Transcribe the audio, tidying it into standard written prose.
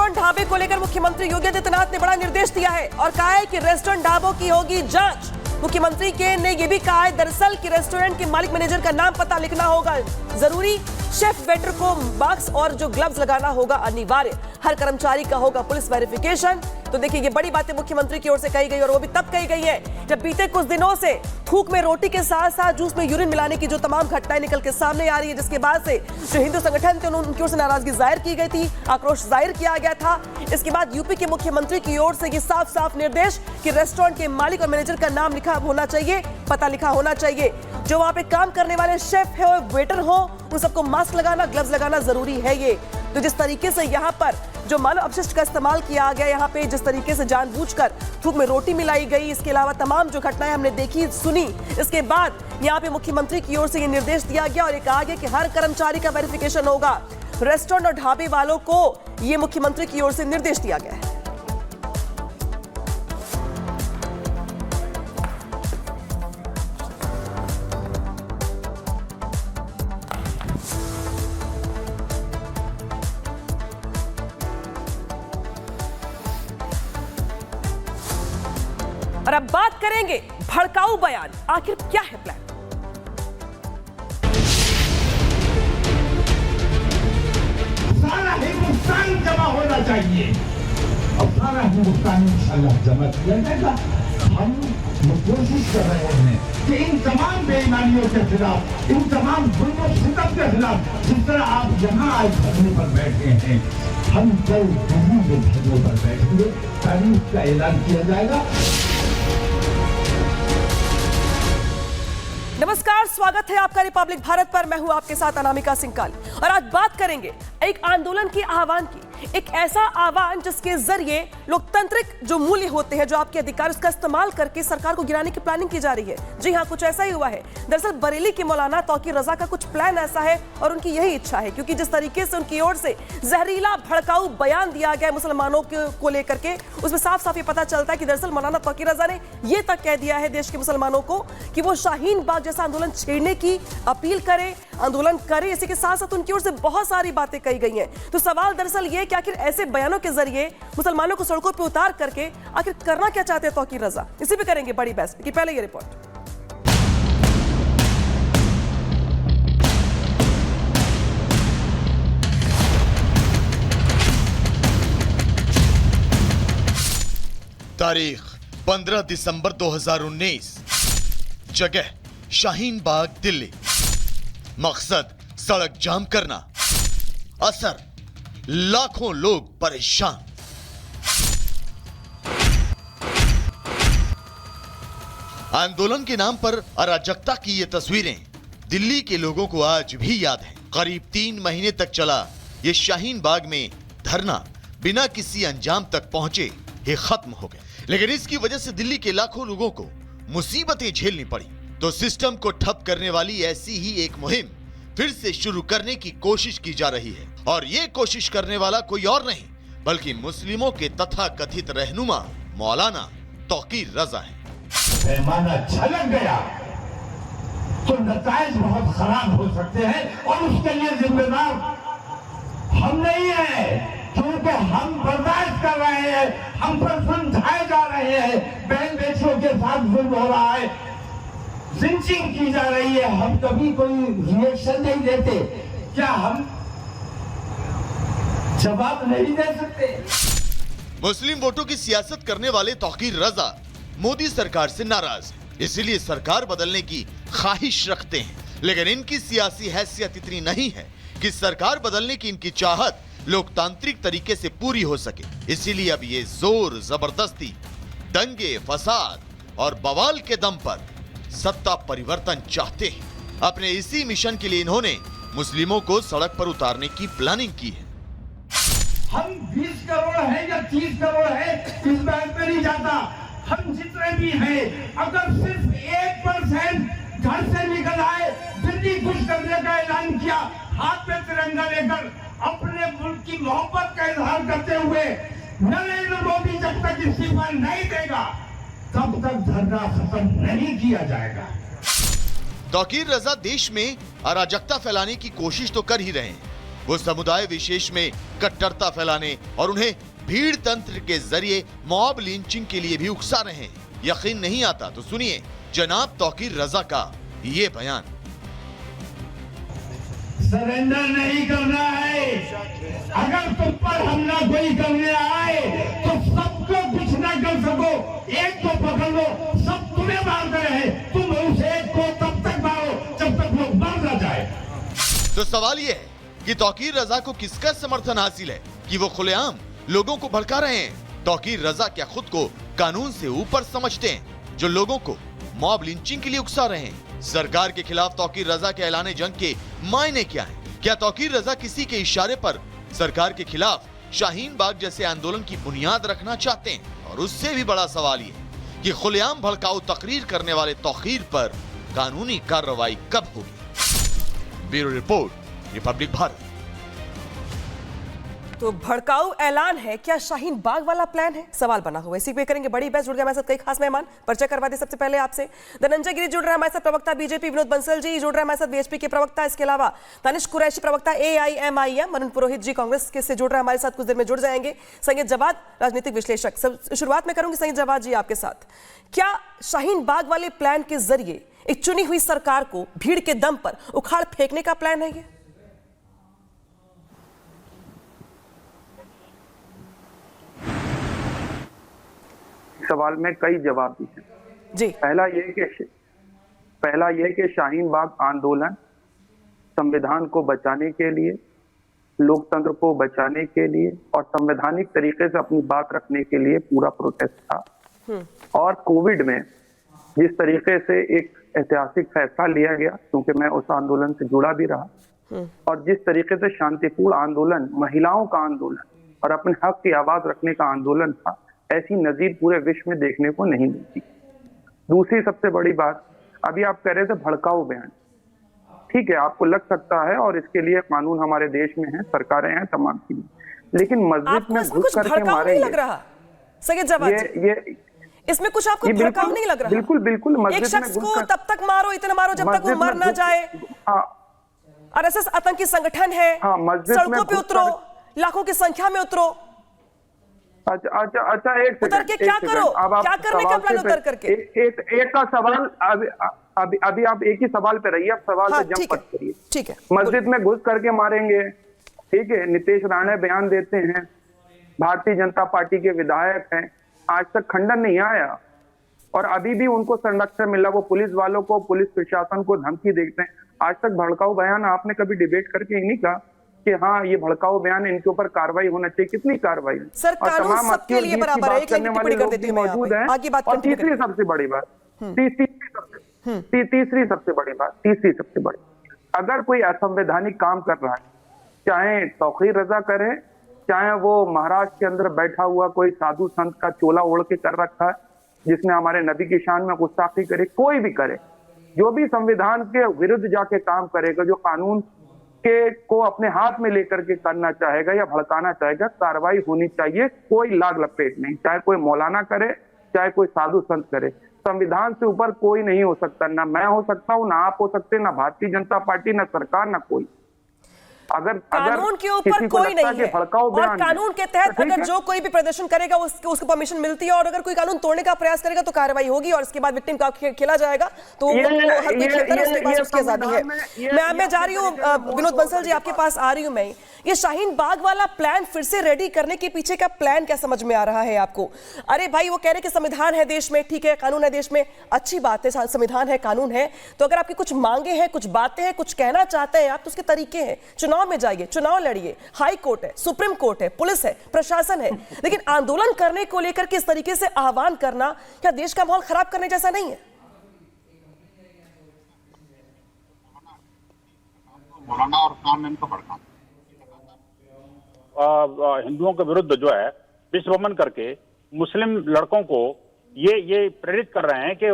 Restaurant ढाबे को लेकर मुख्यमंत्री योगी आदित्यनाथ ने बड़ा निर्देश दिया है और कहा है कि रेस्टोरेंट ढाबों की होगी जांच। मुख्यमंत्री ने यह भी कहा है दरअसल कि रेस्टोरेंट के मालिक मैनेजर का नाम पता लिखना होगा जरूरी, शेफ वेटर को मास्क और जो ग्लव्स लगाना होगा अनिवार्य, हर कर्मचारी का होगा पुलिस वेरिफिकेशन। तो देखिए ये बड़ी बातें मुख्यमंत्री की ओर से कही गई और वो भी तब कही गई है जब बीते कुछ दिनों से थूक में रोटी के साथ साथ जूस में यूरिन मिलाने की जो तमाम घटनाएं निकल के सामने आ रही है, जिसके बाद से जो हिंदू संगठन थे उनकी ओर से नाराजगी जाहिर की गई थी, आक्रोश जाहिर किया गया था। इसके बाद यूपी के मुख्यमंत्री की ओर से ये साफ साफ निर्देश कि रेस्टोरेंट के मालिक और मैनेजर का नाम लिखा होना चाहिए, पता लिखा होना चाहिए, जो वहां पे काम करने वाले शेफ है और वेटर हो उन सबको मास्क लगाना, ग्लव्स लगाना जरूरी है। ये तो जिस तरीके से यहाँ पर जो मानव अपशिष्ट का इस्तेमाल किया गया, यहाँ पे जिस तरीके से जानबूझकर थूक में रोटी मिलाई गई, इसके अलावा तमाम जो घटनाएं हमने देखी सुनी, इसके बाद यहाँ पे मुख्यमंत्री की ओर से ये निर्देश दिया गया और ये कहा गया कि हर कर्मचारी का वेरिफिकेशन होगा। रेस्टोरेंट और ढाबे वालों को ये मुख्यमंत्री की ओर से निर्देश दिया गया है। और अब बात करेंगे भड़काऊ बयान, आखिर क्या है प्लान? सारा हिंदुस्तान जमा होना चाहिए और सारा हिंदुस्तान इंशाअल्लाह जमा किया जाएगा। हम कोशिश कर रहे हैं कि इन तमाम बेईमानियों के खिलाफ, इन तमाम जुल्म सितम के खिलाफ, जिस तरह आप यहाँ आज धरने पर बैठे हैं, हम कल दिल्ली में धरने पर बैठेंगे, तारीख का ऐलान किया जाएगा। नमस्कार, स्वागत है आपका रिपब्लिक भारत पर। मैं हूं आपके साथ अनामिका सिंघकाली और आज बात करेंगे एक आंदोलन की आह्वान की, एक ऐसा आह्वान जिसके जरिए लोकतांत्रिक जो मूल्य होते हैं, जो आपके अधिकार, उसका इस्तेमाल करके सरकार को गिराने की प्लानिंग की जा रही है। जी हां, कुछ ऐसा ही हुआ है। दरअसल बरेली के मौलाना तौकीर रजा का कुछ प्लान ऐसा है और उनकी यही इच्छा है, क्योंकि जिस तरीके से उनकी ओर से जहरीला भड़काऊ बयान दिया गया मुसलमानों को लेकर के, उसमें साफ साफ ये पता चलता है कि दरअसल मौलाना तौकीर रजा ने यह तक कह दिया है देश के मुसलमानों को कि वो शाहीन बाग जैसा आंदोलन छेड़ने की अपील करे, आंदोलन करे। इसी के साथ साथ उनकी ओर से बहुत सारी बातें कही गई हैं। तो सवाल दरअसल ये कि आखिर ऐसे बयानों के जरिए मुसलमानों को सड़कों पर उतार करके आखिर करना क्या चाहते हैं तौकीर रजा, इसी पे करेंगे बड़ी बहस। कि पहले ये रिपोर्ट। तारीख 15 दिसंबर 2019, जगह शाहीन बाग दिल्ली, मकसद सड़क जाम करना, असर लाखों लोग परेशान। आंदोलन के नाम पर अराजकता की ये तस्वीरें दिल्ली के लोगों को आज भी याद हैं। करीब 3 महीने तक चला ये शाहीन बाग में धरना बिना किसी अंजाम तक पहुंचे ही खत्म हो गया। लेकिन इसकी वजह से दिल्ली के लाखों लोगों को मुसीबतें झेलनी पड़ी। तो सिस्टम को ठप करने वाली ऐसी ही एक मुहिम फिर से शुरू करने की कोशिश की जा रही है और ये कोशिश करने वाला कोई और नहीं बल्कि मुस्लिमों के तथाकथित रहनुमा मौलाना तौकीर रजा है। पैमाना छलक गया तो नताइज बहुत खराब हो सकते हैं और उसके लिए जिम्मेदार हम नहीं है, क्योंकि हम बर्दाश्त कर रहे हैं, हम पर समझाए जा रहे हैं, बहन बेटियों के साथ जुल्म हो रहा है, लिंचिंग की जा रही है, हम कभी कोई रिएक्शन नहीं देते। क्या हम जवाब नहीं दे सकते? मुस्लिम वोटों की सियासत करने वाले तौकीर रजा मोदी सरकार से नाराज है, इसीलिए सरकार बदलने की ख्वाहिश रखते हैं। लेकिन इनकी सियासी हैसियत इतनी नहीं है कि सरकार बदलने की इनकी चाहत लोकतांत्रिक तरीके से पूरी हो सके। इसीलिए अब ये जोर जबरदस्ती, दंगे, फसाद और बवाल के दम पर सत्ता परिवर्तन चाहते हैं। अपने इसी मिशन के लिए इन्होंने मुस्लिमों को सड़क पर उतारने की प्लानिंग की है। हम 20 करोड़ है या 30 करोड़ है इस बात पे नहीं जाता। हम जितने भी हैं, अगर सिर्फ 1% घर से निकल आए, दिल्ली कुछ करने का ऐलान किया, हाथ में तिरंगा लेकर अपने मुल्क की मोहब्बत का इजहार करते हुए, नरेंद्र मोदी जब तक इस्तीफा नहीं देगा तब तक धरना खत्म नहीं किया जाएगा। तौकीर रजा देश में अराजकता फैलाने की कोशिश तो कर ही रहे हैं, वो समुदाय विशेष में कट्टरता फैलाने और उन्हें भीड़ तंत्र के जरिए मॉब लिंचिंग के लिए भी उकसा रहे हैं। यकीन नहीं आता तो सुनिए जनाब तौकीर रजा का ये बयान। सरेंडर नहीं करना है। अगर तुम पर हमला कोई करने आए तो सबको कुछ न कर सको, एक को पकड़ लो, सब तुम्हें मारते रहे, तुम उस एक को तब तक मारो जब तक वो मर न जाए। तो सवाल ये है कि तौकीर रजा को किसका समर्थन हासिल है कि वो खुलेआम लोगों को भड़का रहे हैं। तौकीर रजा क्या खुद को कानून से ऊपर समझते हैं जो लोगों को मॉब लिंचिंग के लिए उकसा रहे हैं? सरकार के खिलाफ तौकीर रजा के ऐलाने जंग के मायने क्या हैं? क्या तौकीर रजा किसी के इशारे पर सरकार के खिलाफ शाहीन बाग जैसे आंदोलन की बुनियाद रखना चाहते हैं? और उससे भी बड़ा सवाल ये कि खुलेआम भड़काऊ तकरीर करने वाले तौकीर पर कानूनी कार्रवाई कब होगी? Bureau report, Republic Bharat. तो भड़काऊ ऐलान है क्या शाहीन बाग वाला प्लान है? सवाल बना हुआ। इसी पे करेंगे बड़ी बहस। जुड़ गए हमारे साथ कई खास मेहमान। परिचय करवा दे सबसे पहले आपसे। धनंजय गिरी जुड़ रहे हैं हमारे साथ, प्रवक्ता बीजेपी। विनोद बंसल जी जुड़ रहे हैं हमारे साथ, बीएचपी के प्रवक्ता। इसके अलावा दानिश कुरैशी, प्रवक्ता AIMIM। अरुण पुरोहित जी कांग्रेस के से जुड़ रहे हैं हमारे साथ, कुछ देर में जुड़ जाएंगे। संगीत जवाद, राजनीतिक विश्लेषक। शुरुआत में करूंगी संगीत जवाद जी आपके साथ। क्या शाहीन बाग वाले प्लान के जरिए एक चुनी हुई सरकार को भीड़ के दम पर उखाड़ फेंकने का प्लान है ये? सवाल में कई जवाब भी हैं जी। पहला यह कि शाहीन बाग आंदोलन संविधान को बचाने के लिए, लोकतंत्र को बचाने के लिए और संवैधानिक तरीके से अपनी बात रखने के लिए पूरा प्रोटेस्ट था। और कोविड में जिस तरीके से एक ऐतिहासिक फैसला लिया गया, क्योंकि मैं उस आंदोलन से जुड़ा भी रहा, और जिस तरीके से शांतिपूर्ण आंदोलन, महिलाओं का आंदोलन और अपने हक की आवाज रखने का आंदोलन था, ऐसी नजीर पूरे विश्व में देखने को नहीं मिलती। दूसरी सबसे बड़ी बात, अभी आप कह रहे थे भड़काऊ बयान। ठीक है, आपको लग सकता है और इसके लिए कानून हमारे देश में है, सरकारें हैं तमाम चीजें, लेकिन मस्जिद में घुस करके मारेंगे, लग रहा संगीत जवाद जी, इसमें कुछ आपको भड़काऊ नहीं लग रहा? बिल्कुल बिल्कुल। एक शख्स को तब तक मारो, इतना मारो जब तक वो मर ना जाए। RSS आतंकी संगठन है, सड़कों पे उतरो, लाखों की संख्या में उतरो। अच्छा एक उतर के क्या करो? क्या करने का प्लान उतर करके? एक का सवाल, अभी आप एक ही सवाल पे रहिए, आप सवाल पे जंप मत करिए। ठीक है। मस्जिद में घुस करके मारेंगे, ठीक है। नीतीश राणे बयान देते हैं, भारतीय जनता पार्टी के विधायक हैं, आज तक खंडन नहीं आया और अभी भी उनको संरक्षण मिला। वो पुलिस वालों को, पुलिस प्रशासन को धमकी देते हैं। आज तक भड़काऊ बयान आपने कभी डिबेट करके ही नहीं कहा कि हाँ ये भड़काऊ बयान, इनके ऊपर कार्रवाई होना चाहिए। कितनी कार्रवाई? सर, कानून सबके लिए बराबर है, करने वाले लोग भी मौजूद हैं। और तीसरी सबसे बड़ी बात, तीसरी सबसे बड़ी, अगर कोई असंवैधानिक काम कर रहा है, चाहे तौकीर रजा करे, चाहे वो महाराष्ट्र के अंदर बैठा हुआ कोई साधु संत का चोला ओढ़ के कर रखा है, जिसने हमारे नबी की शान में गुस्ताखी करे, कोई भी करे, जो भी संविधान के विरुद्ध जाके काम करेगा, जो कानून के को अपने हाथ में लेकर के करना चाहेगा या भड़काना चाहेगा, कार्रवाई होनी चाहिए। कोई लाग लपेट नहीं, चाहे कोई मौलाना करे, चाहे कोई साधु संत करे। संविधान से ऊपर कोई नहीं हो सकता, ना मैं हो सकता हूं, ना आप हो सकते, ना भारतीय जनता पार्टी, ना सरकार, ना कोई। अगर कानून के ऊपर कोई नहीं है और कानून के तहत अगर जो कोई भी प्रदर्शन करेगा उसको परमिशन मिलती है, और अगर कोई कानून तोड़ने का प्रयास करेगा तो कार्रवाई होगी और इसके बाद विक्टिम का खेला जाएगा। तो हर कोई खेलता है, उसके पास उसकी आजादी है। मैं जा रही हूँ विनोद बंसल जी, आपके पास आ रही हूँ मैं। ये शाहीन बाग वाला प्लान फिर से रेडी करने के पीछे का प्लान क्या समझ में आ रहा है आपको? अरे भाई, वो कह रहे कि संविधान है देश में, ठीक है, कानून है देश में, अच्छी बात है, संविधान है, कानून है, तो अगर आपकी कुछ मांगे हैं, कुछ बातें हैं, कुछ कहना चाहते हैं आप, तो उसके तरीके हैं। चुनाव में जाइए, चुनाव लड़िए, हाई कोर्ट है, सुप्रीम कोर्ट है, पुलिस है, प्रशासन है, लेकिन आंदोलन करने को लेकर किस तरीके से आह्वान करना क्या देश का माहौल खराब करने जैसा नहीं है? मौलाना और कानून को भड़काना, हिंदुओं के विरुद्ध जो है विश्व भ्रमण करके मुस्लिम लड़कों को ये प्रेरित कर रहे हैं कि